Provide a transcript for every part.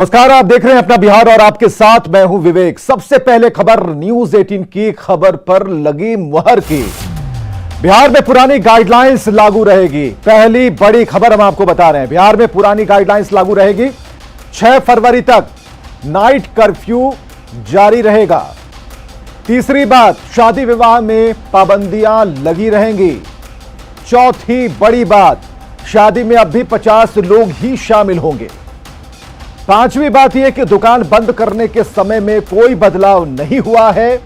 नमस्कार, आप देख रहे हैं अपना बिहार और आपके साथ मैं हूं विवेक। सबसे पहले खबर न्यूज 18 की खबर पर लगी मुहर की। बिहार में पुरानी गाइडलाइंस लागू रहेगी। पहली बड़ी खबर हम आपको बता रहे हैं, बिहार में पुरानी गाइडलाइंस लागू रहेगी। 6 फरवरी तक नाइट कर्फ्यू जारी रहेगा। तीसरी बात, शादी विवाह में पाबंदियां लगी रहेंगी। चौथी बड़ी बात, शादी में अब भी 50 लोग ही शामिल होंगे। पांचवी बात यह कि दुकान बंद करने के समय में कोई बदलाव नहीं हुआ है।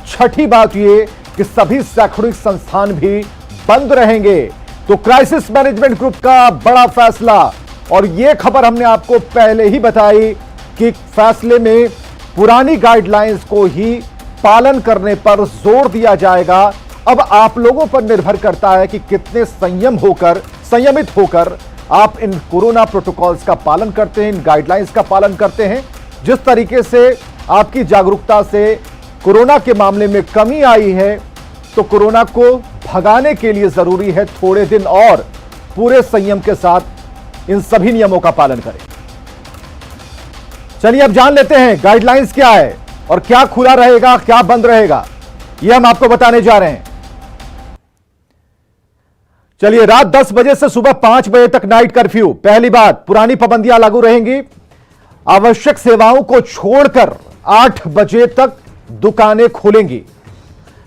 छठी बात यह कि सभी शैक्षणिक संस्थान भी बंद रहेंगे। तो क्राइसिस मैनेजमेंट ग्रुप का बड़ा फैसला, और यह खबर हमने आपको पहले ही बताई कि फैसले में पुरानी गाइडलाइंस को ही पालन करने पर जोर दिया जाएगा। अब आप लोगों पर निर्भर करता है कि कितने संयमित होकर आप इन कोरोना प्रोटोकॉल्स का पालन करते हैं, इन गाइडलाइंस का पालन करते हैं। जिस तरीके से आपकी जागरूकता से कोरोना के मामले में कमी आई है, तो कोरोना को भगाने के लिए जरूरी है थोड़े दिन और पूरे संयम के साथ इन सभी नियमों का पालन करें। चलिए अब जान लेते हैं गाइडलाइंस क्या है और क्या खुला रहेगा, क्या बंद रहेगा, यह हम आपको बताने जा रहे हैं। चलिए, रात 10 बजे से सुबह 5 बजे तक नाइट कर्फ्यू। पहली बात, पुरानी पाबंदियां लागू रहेंगी। आवश्यक सेवाओं को छोड़कर 8 बजे तक दुकानें खुलेंगी।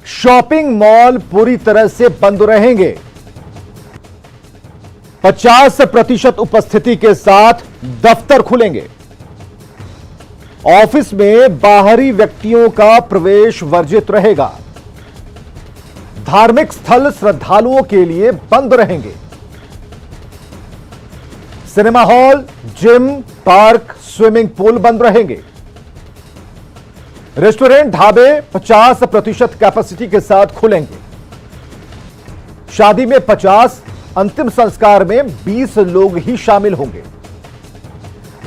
शॉपिंग मॉल पूरी तरह से बंद रहेंगे। 50% उपस्थिति के साथ दफ्तर खुलेंगे। ऑफिस में बाहरी व्यक्तियों का प्रवेश वर्जित रहेगा। धार्मिक स्थल श्रद्धालुओं के लिए बंद रहेंगे। Cinema hall, gym, park, swimming pool बंद रहेंगे। रेस्टोरेंट, ढाबे 50% कैपेसिटी के साथ खुलेंगे। शादी में 50, अंतिम संस्कार में 20 लोग ही शामिल होंगे।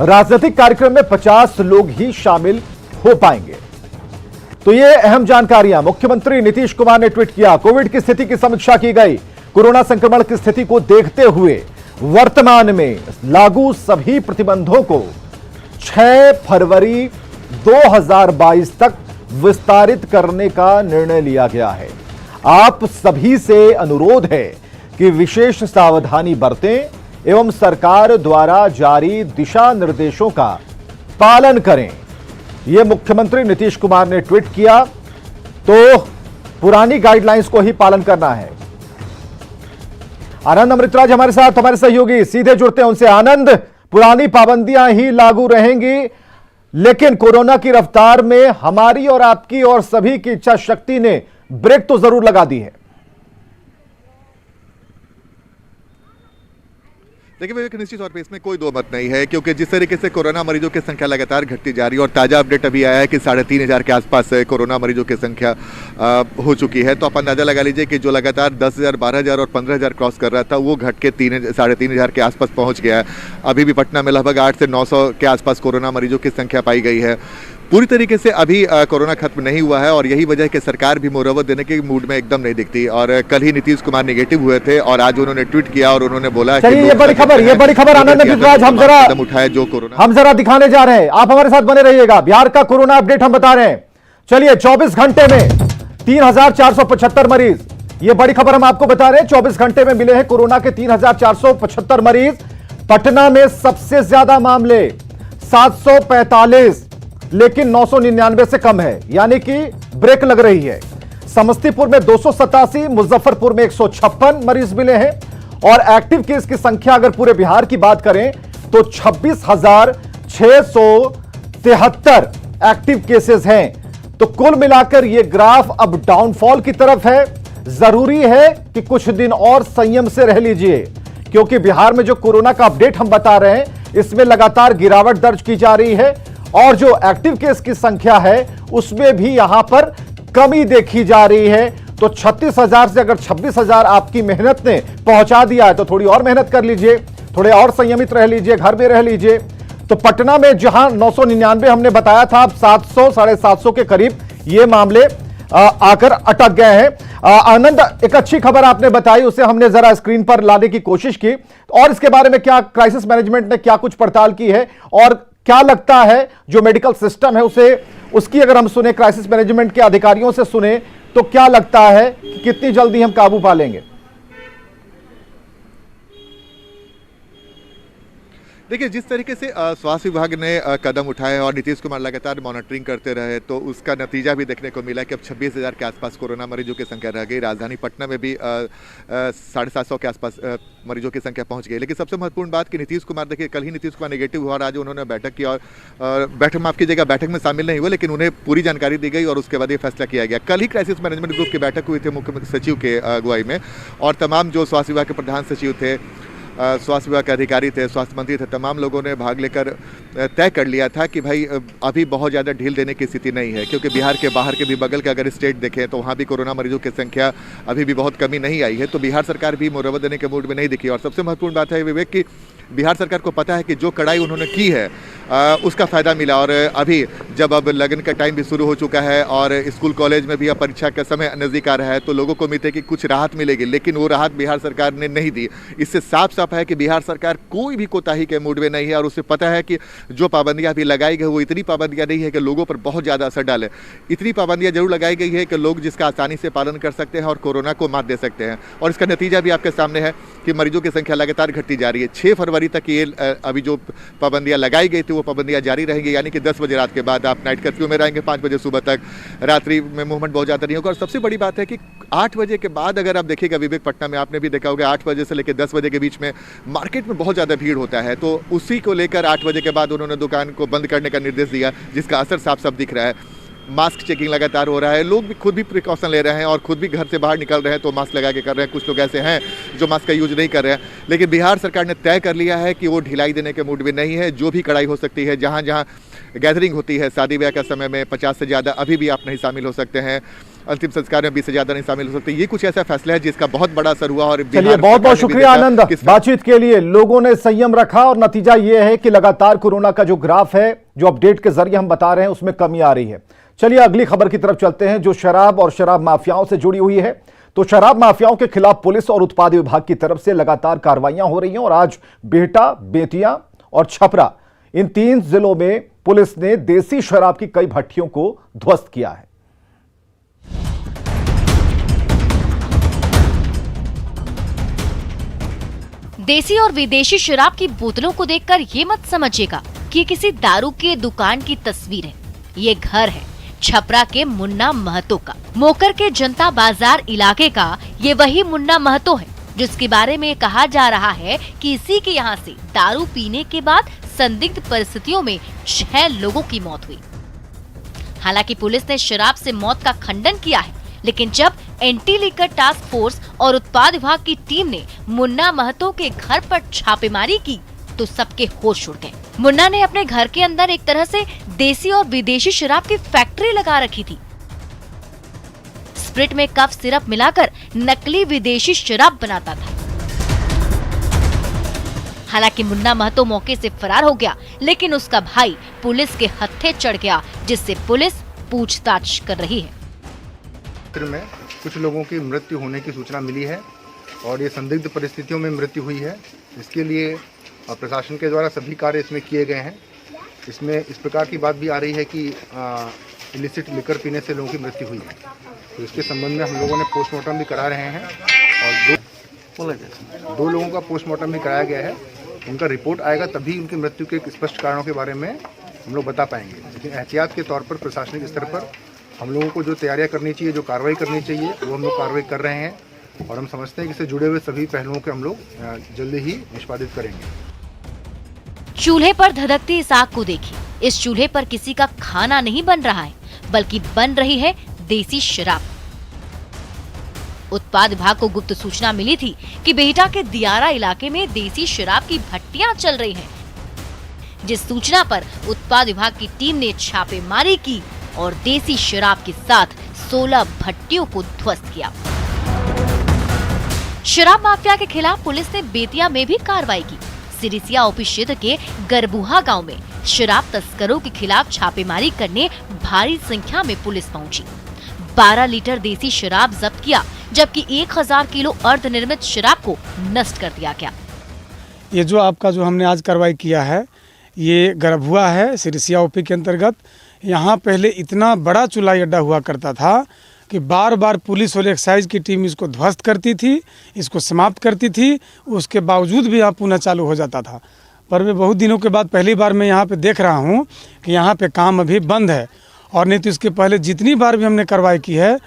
राजनीतिक कार्यक्रम में 50 लोग ही शामिल हो पाएंगे। तो ये अहम जानकारियां मुख्यमंत्री नीतीश कुमार ने ट्वीट किया। कोविड की स्थिति की समीक्षा की गई। कोरोना संक्रमण की स्थिति को देखते हुए वर्तमान में लागू सभी प्रतिबंधों को 6 फरवरी 2022 तक विस्तारित करने का निर्णय लिया गया है। आप सभी से अनुरोध है कि विशेष सावधानी बरतें एवं सरकार द्वारा जारी दिशा निर्देशों का पालन करें। यह मुख्यमंत्री नीतीश कुमार ने ट्वीट किया। तो पुरानी गाइडलाइंस को ही पालन करना है। आनंद अमृतराज हमारे साथ, हमारे सहयोगी सीधे जुड़ते हैं उनसे। आनंद, पुरानी पाबंदियां ही लागू रहेंगी, लेकिन कोरोना की रफ्तार में हमारी और आपकी और सभी की इच्छा शक्ति ने ब्रेक तो जरूर लगा दी है। देखिए विवेक, निश्चित तौर पे इसमें कोई दो मत नहीं है, क्योंकि जिस तरीके से कोरोना मरीजों की संख्या लगातार घटती जा रही है और ताज़ा अपडेट अभी आया है कि 3,500 के आसपास कोरोना मरीजों की संख्या हो चुकी है। तो आप अंदाजा लगा लीजिए कि जो लगातार 10,000, 12,000 और 15,000 क्रॉस कर रहा था, वो घट के 3,500 के आसपास पहुँच गया है। अभी भी पटना में लगभग 800 से 900 के आसपास कोरोना मरीजों की संख्या पाई गई है। पूरी तरीके से अभी कोरोना खत्म नहीं हुआ है और यही वजह है कि सरकार भी मुरव्वत देने के मूड में एकदम नहीं दिखती। और कल ही नीतीश कुमार नेगेटिव हुए थे और आज उन्होंने ट्वीट किया और उन्होंने बोला कि ये बड़ी खबर आनंद अमृतराज कदम उठाए जो कोरोना हम जरा दिखाने जा रहे हैं। आप हमारे साथ बने रहिएगा। बिहार का कोरोना अपडेट हम बता रहे हैं। चलिए, 24 घंटे में 3,475 मरीज, ये बड़ी खबर हम आपको बता रहे हैं। 24 घंटे में मिले हैं कोरोना के 3,475 मरीज। पटना में सबसे ज्यादा मामले 745, लेकिन 999 से कम है, यानी कि ब्रेक लग रही है। समस्तीपुर में 287, मुजफ्फरपुर में 156 मरीज मिले हैं। और एक्टिव केस की संख्या अगर पूरे बिहार की बात करें तो 26,673 एक्टिव केसेस हैं। तो कुल मिलाकर यह ग्राफ अब डाउनफॉल की तरफ है। जरूरी है कि कुछ दिन और संयम से रह लीजिए, क्योंकि बिहार में जो कोरोना का अपडेट हम बता रहे हैं, इसमें लगातार गिरावट दर्ज की जा रही है और जो एक्टिव केस की संख्या है उसमें भी यहां पर कमी देखी जा रही है। तो 36,000 से अगर 26,000 आपकी मेहनत ने पहुंचा दिया है, तो थोड़ी और मेहनत कर लीजिए, थोड़े और संयमित रह लीजिए, घर में रह लीजिए। तो पटना में जहां 999 हमने बताया था, अब 700, 750 के करीब ये मामले आकर अटक गए हैं। आनंद, एक अच्छी खबर आपने बताई, उसे हमने जरा स्क्रीन पर लाने की कोशिश की, और इसके बारे में क्या क्राइसिस मैनेजमेंट ने क्या कुछ पड़ताल की है और क्या लगता है जो मेडिकल सिस्टम है उसे, उसकी अगर हम सुने, क्राइसिस मैनेजमेंट के अधिकारियों से सुने, तो क्या लगता है कि कितनी जल्दी हम काबू पा लेंगे? देखिए, जिस तरीके से स्वास्थ्य विभाग ने कदम उठाए और नीतीश कुमार लगातार मॉनिटरिंग करते रहे, तो उसका नतीजा भी देखने को मिला कि अब 26,000 के आसपास कोरोना मरीजों की संख्या रह गई। राजधानी पटना में भी 750 के आसपास मरीजों की संख्या पहुंच गई। लेकिन सबसे महत्वपूर्ण बात कि नीतीश कुमार, देखिए कल ही नीतीश कुमार नेगेटिव हुआ और आज उन्होंने बैठक की, और बैठक माफ कीजिएगा, बैठक में शामिल नहीं हुए, लेकिन उन्हें पूरी जानकारी दी गई और उसके बाद ये फैसला किया गया। कल ही क्राइसिस मैनेजमेंट ग्रुप की बैठक हुई थी मुख्य सचिव के अगुवाई में, और तमाम जो स्वास्थ्य विभाग के प्रधान सचिव थे, स्वास्थ्य विभाग के अधिकारी थे, स्वास्थ्य मंत्री थे, तमाम लोगों ने भाग लेकर तय कर लिया था कि भाई अभी बहुत ज़्यादा ढील देने की स्थिति नहीं है, क्योंकि बिहार के बाहर के भी बगल के अगर स्टेट देखें तो वहाँ भी कोरोना मरीजों की संख्या अभी भी बहुत कमी नहीं आई है। तो बिहार सरकार भी मुरव्वत देने के मूड में नहीं दिखी। और सबसे महत्वपूर्ण बात है विवेक कि बिहार सरकार को पता है कि जो कड़ाई उन्होंने की है उसका फ़ायदा मिला। और अभी जब अब लगन का टाइम भी शुरू हो चुका है और स्कूल कॉलेज में भी अब परीक्षा का समय नज़दीक आ रहा है, तो लोगों को उम्मीद है कि कुछ राहत मिलेगी, लेकिन वो राहत बिहार सरकार ने नहीं दी। इससे साफ साफ है कि बिहार सरकार कोई भी कोताही के मूड में नहीं है, और उसे पता है कि जो पाबंदियां अभी लगाई गई वो इतनी पाबंदियां नहीं है कि लोगों पर बहुत ज़्यादा असर डाले। इतनी पाबंदियां जरूर लगाई गई है कि लोग जिसका आसानी से पालन कर सकते हैं और कोरोना को मात दे सकते हैं। और इसका नतीजा भी आपके सामने है कि मरीजों की संख्या लगातार घटती जा रही है। 6 फरवरी तक ये अभी जो पाबंदियां लगाई गई थी वो पाबंदियां जारी रहेंगी, यानी कि 10 बजे रात के बाद आप नाइट कर्फ्यू में रहेंगे, 5 बजे सुबह तक, रात्रि में मूवमेंट बहुत ज़्यादा नहीं होगा। और सबसे बड़ी बात है कि 8 बजे के बाद अगर आप देखिएगा विवेक, पटना में आपने भी देखा होगा 8 बजे से लेकर 10 बजे के बीच में मार्केट में बहुत ज़्यादा भीड़ होता है, तो उसी को लेकर 8 बजे के बाद उन्होंने दुकान को बंद करने का निर्देश दिया, जिसका असर साफ साफ दिख रहा है। मास्क चेकिंग लगातार हो रहा है, लोग भी खुद भी प्रिकॉशन ले रहे हैं और खुद भी घर से बाहर निकल रहे हैं तो मास्क लगा के कर रहे हैं। कुछ लोग ऐसे हैं जो मास्क का यूज नहीं कर रहे हैं, लेकिन बिहार सरकार ने तय कर लिया है कि वो ढिलाई देने के मूड में नहीं है। जो भी कड़ाई हो सकती है, जहाँ जहाँ गैदरिंग होती है शादी ब्याह का समय में 50 से ज़्यादा अभी भी आप नहीं शामिल हो सकते हैं, अंतिम संस्कार में 20 से ज़्यादा नहीं शामिल हो सकते। ये कुछ ऐसा फैसला है जिसका बहुत बड़ा असर हुआ। और चलिए, बहुत बहुत शुक्रिया आनंद, बातचीत के लिए। लोगों ने संयम रखा और नतीजा ये है कि लगातार कोरोना का जो ग्राफ है, जो अपडेट के जरिए हम बता रहे हैं, उसमें कमी आ रही है। चलिए अगली खबर की तरफ चलते हैं, जो शराब और शराब माफियाओं से जुड़ी हुई है। तो शराब माफियाओं के खिलाफ पुलिस और उत्पाद विभाग की तरफ से लगातार कार्रवाइयां हो रही हैं, और आज बिहटा, बेतिया और छपरा, इन 3 जिलों में पुलिस ने देसी शराब की कई भट्टियों को ध्वस्त किया है। देसी और विदेशी शराब की बोतलों को देखकर ये मत समझिएगा कि किसी दारू के दुकान की तस्वीर है। ये घर है छपरा के मुन्ना महतो का। मोकर के जनता बाजार इलाके का ये वही मुन्ना महतो है जिसके बारे में कहा जा रहा है कि इसी के यहाँ से दारू पीने के बाद संदिग्ध परिस्थितियों में 6 लोगों की मौत हुई। हालांकि पुलिस ने शराब से मौत का खंडन किया है, लेकिन जब एंटी लीकर टास्क फोर्स और उत्पाद विभाग की टीम ने मुन्ना महतो के घर पर छापेमारी की तो सबके होश उड़ गए। मुन्ना ने अपने घर के अंदर एक तरह से देसी और विदेशी शराब की फैक्ट्री लगा रखी थी। स्प्रिट में कफ सिरप मिलाकर नकली विदेशी शराब बनाता था। हालांकि मुन्ना महतो मौके से फरार हो गया, लेकिन उसका भाई पुलिस के हत्थे चढ़ गया, जिससे पुलिस पूछताछ कर रही है। में कुछ लोगों की मृत्यु होने की सूचना मिली है और ये संदिग्ध परिस्थितियों में मृत्यु हुई है। इसके लिए प्रशासन के द्वारा सभी कार्य इसमें किए गए हैं। इसमें इस प्रकार की बात भी आ रही है कि इलिसिट लिकर पीने से लोगों की मृत्यु हुई है, तो इसके संबंध में हम लोगों ने पोस्टमार्टम भी करा रहे हैं और दो लोगों का पोस्टमार्टम भी कराया गया है। उनका रिपोर्ट आएगा तभी उनकी मृत्यु के स्पष्ट कारणों के बारे में हम लोग बता पाएंगे। लेकिन एहतियात के तौर पर प्रशासनिक स्तर पर हम लोगों को जो तैयारियां करनी चाहिए, जो कार्रवाई करनी चाहिए, वो हम लोग कार्रवाई कर रहे हैं और हम समझते हैं कि इससे जुड़े हुए सभी पहलुओं के हम लोग जल्दी ही निष्पादित करेंगे। चूल्हे पर धधकती इस आग को देखिए। इस चूल्हे पर किसी का खाना नहीं बन रहा है, बल्कि बन रही है देसी शराब। उत्पाद विभाग को गुप्त सूचना मिली थी कि बिहटा के दियारा इलाके में देसी शराब की भट्टियां चल रही हैं। जिस सूचना पर उत्पाद विभाग की टीम ने छापेमारी की और देसी शराब के साथ 16 भट्टियों को ध्वस्त किया। शराब माफिया के खिलाफ पुलिस ने बेतिया में भी कार्रवाई की। सिरिसिया ओपी क्षेत्र के गरबुहा गांव में शराब तस्करों के खिलाफ छापेमारी करने भारी संख्या में पुलिस पहुंची। 12 लीटर देसी शराब जब्त किया, जबकि 1000 किलो अर्धनिर्मित शराब को नष्ट कर दिया गया। ये जो आपका जो हमने आज कार्रवाई किया है, ये गरभुआ है सिरसिया ओपी के अंतर्गत। यहाँ पहले इतना बड़ा चुलाई अड्डा हुआ करता था कि बार बार पुलिस और एक्साइज की टीम इसको ध्वस्त करती थी, इसको समाप्त करती थी, उसके बावजूद भी यहाँ पुनः चालू हो जाता था। पर मैं बहुत दिनों के बाद पहली बार मैं यहाँ पे देख रहा हूँ कि यहाँ पे काम अभी बंद है। और नहीं तो इसके पहले जितनी बार भी हमने कार्रवाई की है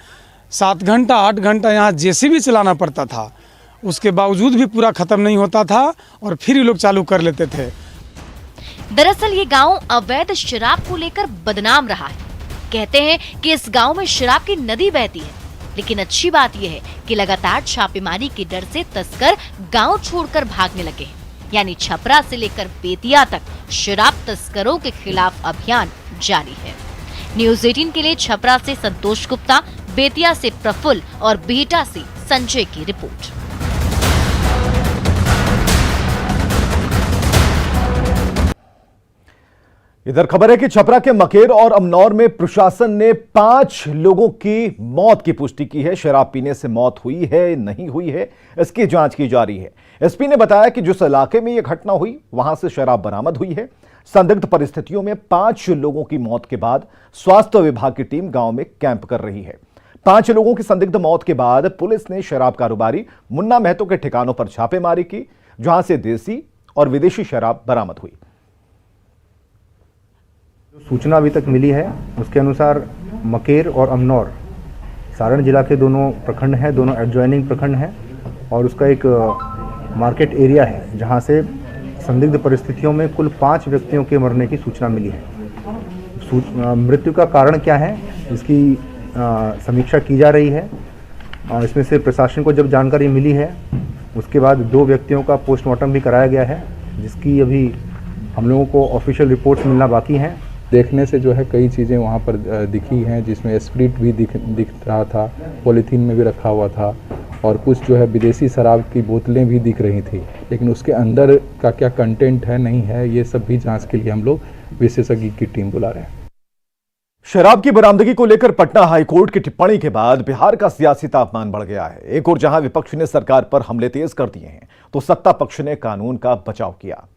7 घंटा 8 घंटा यहाँ जेसीबी चलाना पड़ता था, उसके बावजूद भी पूरा ख़त्म नहीं होता था और फिर ये लोग चालू कर लेते थे। दरअसल ये गांव अवैध शराब को लेकर बदनाम रहा है। कहते हैं कि इस गांव में शराब की नदी बहती है, लेकिन अच्छी बात यह है कि लगातार छापेमारी के डर से तस्कर गांव छोड़कर भागने लगे हैं। यानी छपरा से लेकर बेतिया तक शराब तस्करों के खिलाफ अभियान जारी है। न्यूज़ 18 के लिए छपरा से संतोष गुप्ता, बेतिया से प्रफुल्ल और बिहटा से संजय की रिपोर्ट। इधर खबर है कि छपरा के मकेर और अमनौर में प्रशासन ने 5 लोगों की मौत की पुष्टि की है। शराब पीने से मौत हुई है नहीं हुई है, इसकी जांच की जा रही है। एसपी ने बताया कि जिस इलाके में यह घटना हुई वहां से शराब बरामद हुई है। संदिग्ध परिस्थितियों में 5 लोगों की मौत के बाद स्वास्थ्य विभाग की टीम गांव में कैंप कर रही है। 5 लोगों की संदिग्ध मौत के बाद पुलिस ने शराब कारोबारी मुन्ना महतो के ठिकानों पर छापेमारी की, जहां से देसी और विदेशी शराब बरामद हुई। सूचना अभी तक मिली है उसके अनुसार मकेर और अमनौर सारण जिला के दोनों प्रखंड हैं, दोनों एडजॉइनिंग प्रखंड हैं और उसका एक मार्केट एरिया है जहां से संदिग्ध परिस्थितियों में कुल 5 व्यक्तियों के मरने की सूचना मिली है। मृत्यु का कारण क्या है इसकी समीक्षा की जा रही है। इसमें से प्रशासन को जब जानकारी मिली है उसके बाद 2 व्यक्तियों का पोस्टमार्टम भी कराया गया है, जिसकी अभी हम लोगों को ऑफिशियल रिपोर्ट्स मिलना बाकी हैं। देखने से जो है कई चीज़ें वहाँ पर दिखी हैं, जिसमें स्प्रिट भी दिख रहा था, पॉलीथीन में भी रखा हुआ था और कुछ जो है विदेशी शराब की बोतलें भी दिख रही थी, लेकिन उसके अंदर का क्या कंटेंट है नहीं है ये सब भी जांच के लिए हम लोग विशेषज्ञ की टीम बुला रहे हैं। शराब की बरामदगी को लेकर पटना हाईकोर्ट की टिप्पणी के बाद बिहार का सियासी तापमान बढ़ गया है। एक और जहां विपक्ष ने सरकार पर हमले तेज कर दिए हैं, तो सत्ता पक्ष ने कानून का बचाव किया।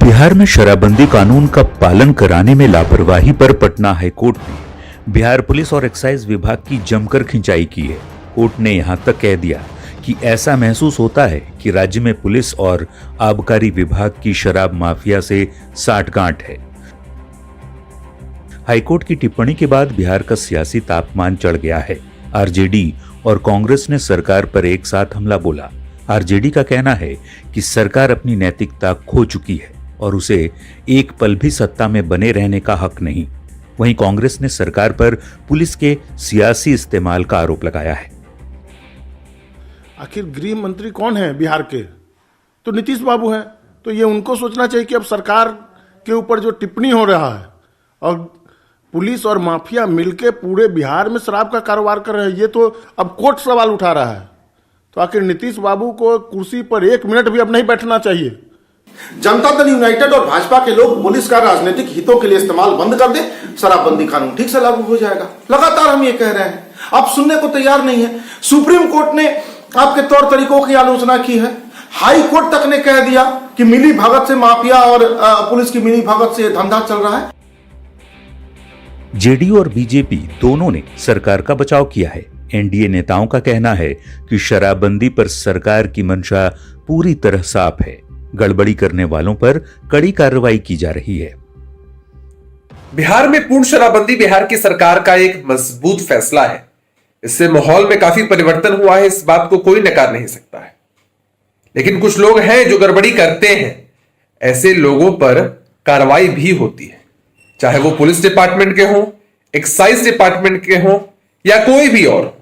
बिहार में शराबबंदी कानून का पालन कराने में लापरवाही पर पटना हाईकोर्ट ने बिहार पुलिस और एक्साइज विभाग की जमकर खिंचाई की है। कोर्ट ने यहां तक कह दिया कि ऐसा महसूस होता है कि राज्य में पुलिस और आबकारी विभाग की शराब माफिया से साठगांठ है। हाईकोर्ट की टिप्पणी के बाद बिहार का सियासी तापमान चढ़ गया है। आरजेडी और कांग्रेस ने सरकार पर एक साथ हमला बोला। आरजेडी का कहना है कि सरकार अपनी नैतिकता खो चुकी है और उसे एक पल भी सत्ता में बने रहने का हक नहीं। वहीं कांग्रेस ने सरकार पर पुलिस के सियासी इस्तेमाल का आरोप लगाया है। आखिर गृह मंत्री कौन है बिहार के? तो नीतीश बाबू हैं। तो ये उनको सोचना चाहिए कि अब सरकार के ऊपर जो टिप्पणी हो रहा है और पुलिस और माफिया मिलके पूरे बिहार में शराब का कारोबार कर रहे हैं, ये तो अब कोर्ट सवाल उठा रहा है। तो आखिर नीतीश बाबू को कुर्सी पर 1 मिनट भी अब नहीं बैठना चाहिए। जनता दल यूनाइटेड और भाजपा के लोग पुलिस का राजनीतिक हितों के लिए इस्तेमाल बंद कर दे, शराबबंदी कानून ठीक से लागू हो जाएगा। लगातार हम ये कह रहे हैं, आप सुनने को तैयार नहीं है। सुप्रीम कोर्ट ने आपके तौर तरीकों की आलोचना की है। हाई कोर्ट तक ने कह दिया कि मिली भगत से माफिया और पुलिस की मिली भगत से धंधा चल रहा है। जेडीयू और बीजेपी दोनों ने सरकार का बचाव किया है। एनडीए नेताओं का कहना है कि शराबबंदी पर सरकार की मंशा पूरी तरह साफ है। गड़बड़ी करने वालों पर कड़ी कार्रवाई की जा रही है। बिहार में पूर्ण शराबबंदी बिहार की सरकार का एक मजबूत फैसला है। इससे माहौल में काफी परिवर्तन हुआ है, इस बात को कोई नकार नहीं सकता है। लेकिन कुछ लोग हैं जो गड़बड़ी करते हैं, ऐसे लोगों पर कार्रवाई भी होती है, चाहे वो पुलिस डिपार्टमेंट के हों, एक्साइज डिपार्टमेंट के हों या कोई भी और।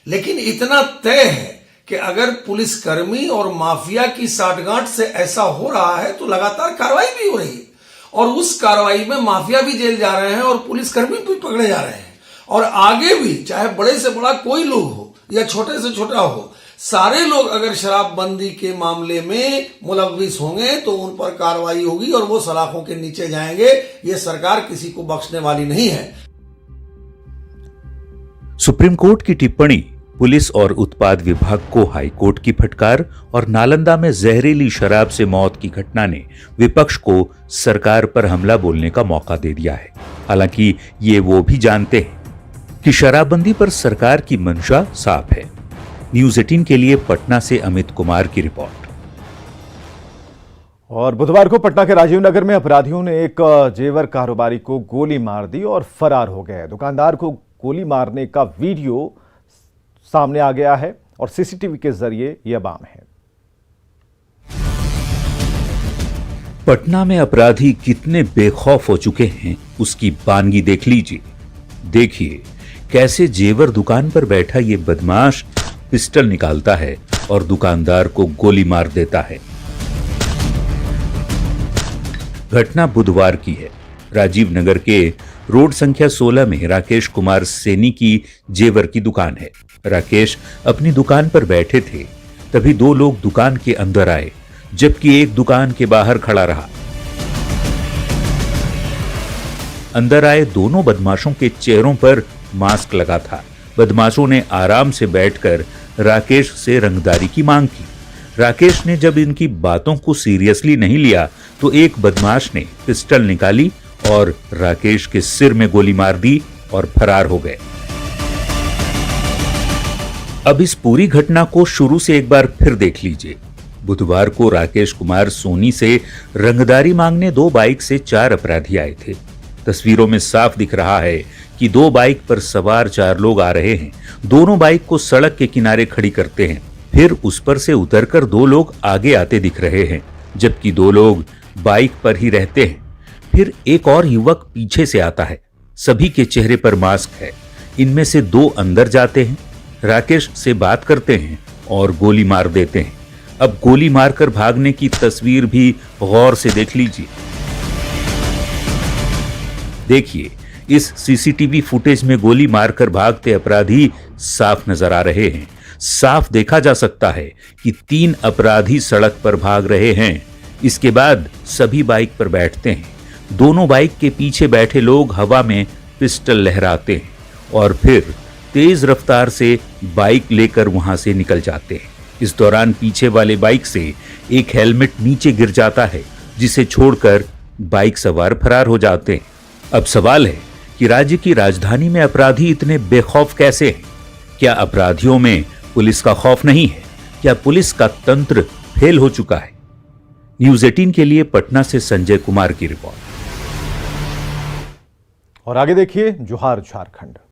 लेकिन इतना तय है कि अगर पुलिसकर्मी और माफिया की साठगांठ से ऐसा हो रहा है तो लगातार कार्रवाई भी हो रही है और उस कार्रवाई में माफिया भी जेल जा रहे हैं और पुलिसकर्मी भी पकड़े जा रहे हैं। और आगे भी चाहे बड़े से बड़ा कोई लोग हो या छोटे से छोटा हो, सारे लोग अगर शराबबंदी के मामले में मुलव्विस होंगे तो उन पर कार्रवाई होगी और वो सलाखों के नीचे जाएंगे। ये सरकार किसी को बख्शने वाली नहीं है। सुप्रीम कोर्ट की टिप्पणी पुलिस और उत्पाद विभाग को हाईकोर्ट की फटकार और नालंदा में जहरीली शराब से मौत की घटना ने विपक्ष को सरकार पर हमला बोलने का मौका दे दिया है। हालांकि ये वो भी जानते हैं कि शराबबंदी पर सरकार की मंशा साफ है। न्यूज़ 18 के लिए पटना से अमित कुमार की रिपोर्ट। और बुधवार को पटना के राजीव नगर में अपराधियों ने एक जेवर कारोबारी को गोली मार दी और फरार हो गए। दुकानदार को गोली मारने का वीडियो सामने आ गया है और सीसीटीवी के जरिए यह बाम है। पटना में अपराधी कितने बेखौफ हो चुके हैं उसकी बानगी देख लीजिए। देखिए कैसे जेवर दुकान पर बैठा ये बदमाश पिस्टल निकालता है और दुकानदार को गोली मार देता है। घटना बुधवार की है। राजीव नगर के रोड संख्या 16 में राकेश कुमार सैनी की जेवर की दुकान है। राकेश अपनी दुकान पर बैठे थे, तभी दो लोग दुकान के अंदर आए, जबकि एक दुकान के बाहर खड़ा रहा। अंदर आए दोनों बदमाशों के चेहरों पर मास्क लगा था। बदमाशों ने आराम से बैठकर राकेश से रंगदारी की मांग की। राकेश ने जब इनकी बातों को सीरियसली नहीं लिया तो एक बदमाश ने पिस्टल निकाली और राकेश के सिर में गोली मार दी और फरार हो गए। अब इस पूरी घटना को शुरू से एक बार फिर देख लीजिए। बुधवार को राकेश कुमार सोनी से रंगदारी मांगने 2 बाइक से 4 अपराधी आए थे। तस्वीरों में साफ दिख रहा है कि 2 बाइक पर सवार 4 लोग आ रहे हैं। दोनों बाइक को सड़क के किनारे खड़ी करते हैं, फिर उस पर से उतरकर 2 लोग आगे आते दिख रहे हैं, जबकि 2 लोग बाइक पर ही रहते हैं। फिर एक और युवक पीछे से आता है। सभी के चेहरे पर मास्क है। इनमें से 2 अंदर जाते हैं, राकेश से बात करते हैं और गोली मार देते हैं। अब गोली मारकर भागने की तस्वीर भी गौर से देख लीजिए। देखिए इस सीसीटीवी फुटेज में गोली मारकर भागते अपराधी साफ नजर आ रहे हैं। साफ देखा जा सकता है कि 3 अपराधी सड़क पर भाग रहे हैं। इसके बाद सभी बाइक पर बैठते हैं। दोनों बाइक के पीछे बैठे लोग हवा में पिस्टल लहराते हैं और फिर तेज रफ्तार से बाइक लेकर वहां से निकल जाते हैं। इस दौरान पीछे वाले बाइक से एक हेलमेट नीचे गिर जाता है, जिसे छोड़कर बाइक सवार फरार हो जाते हैं। अब सवाल है कि राज्य की राजधानी में अपराधी इतने बेखौफ कैसे हैं? क्या अपराधियों में पुलिस का खौफ नहीं है? क्या पुलिस का तंत्र फेल हो चुका है? न्यूज़ 18 के लिए पटना से संजय कुमार की रिपोर्ट। और आगे देखिए जोहार झारखंड।